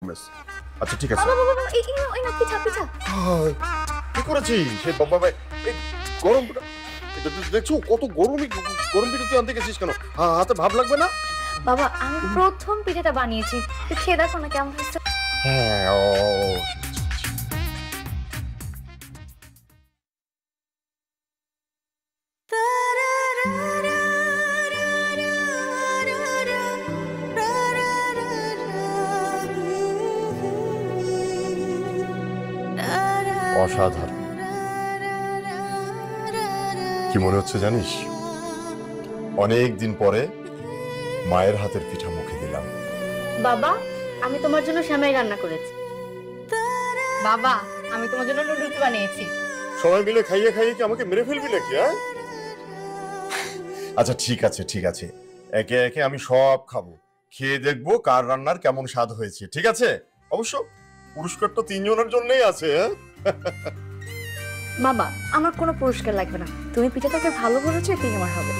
Miss. আচ্ছা ঠিক আছে। বাবা বাবা এই না পিঠা পিঠা। কি করেছিস সে বাবা ভাই? এই গরম দেখছো কত গরমই গরম পিঠা তুই আনতে গেছিস কেন? হাতে ভাব লাগবে না? বাবা আমি প্রথম পিঠাটা বানিয়েছি, তুই খেয়ে দেখো না কেমন হয়েছে। হ্যাঁ ও অসাধারণ। কি মনে হচ্ছে জানিস, অনেক দিন পরে মায়ের হাতের পিঠা মুখে দিলাম। বাবা আমি তোমার জন্য সেমাই রান্না করেছি। বাবা আমি তোমার জন্য নুডলস বানিয়েছি। সবাই মিলে খাইয়ে খাইয়ে কি আমাকে মেরে ফেলবি নাকি? হ্যাঁ আচ্ছা ঠিক আছে ঠিক আছে, একে একে আমি সব খাবো, খেয়ে দেখবো কার রান্নার কেমন স্বাদ হয়েছে। ঠিক আছে, অবশ্য পুরস্কার তো তিনজনের জন্যই আছে। হ্যাঁ বাবা আমার কোনো পুরস্কার লাগবে না, তুমি পিঠাটাকে ভালো করেছো এটাই আমার হবে।